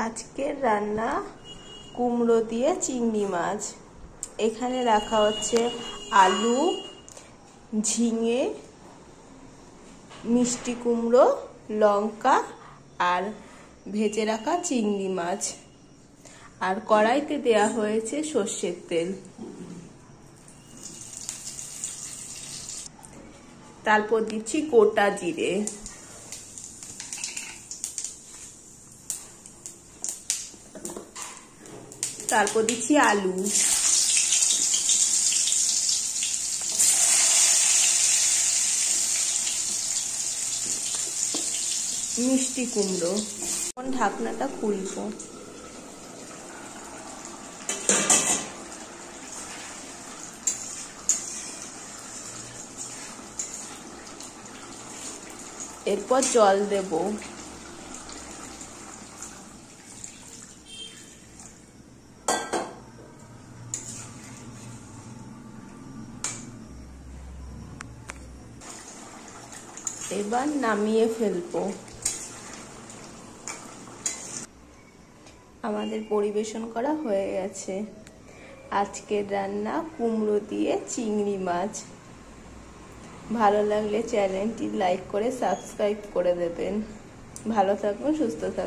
আজকের রান্না কুমড়ো দিয়ে চিংড়ি মাছ। এখানে রাখা হচ্ছে আলু, ঝিঙে, মিষ্টি কুমড়ো, লঙ্কা আর ভেজে রাখা চিংড়ি মাছ। আর কড়াইতে দেয়া হয়েছে সর্ষের তেল। তারপর দিচ্ছি গোটা জিরে, তারপর দিচ্ছি আলু, মিষ্টি কুমড়ো। এখন ঢাকনাটা খুলবো। এরপর জল দেব। এবার নামিয়ে ফেলবো। আমাদের পরিবেশন করা হয়ে গেছে আজকের রান্না কুমড়ো দিয়ে চিংড়ি মাছ। ভালো লাগলে চ্যানেলটি লাইক করে সাবস্ক্রাইব করে দেবেন। ভালো থাকুন, সুস্থ থাকুন।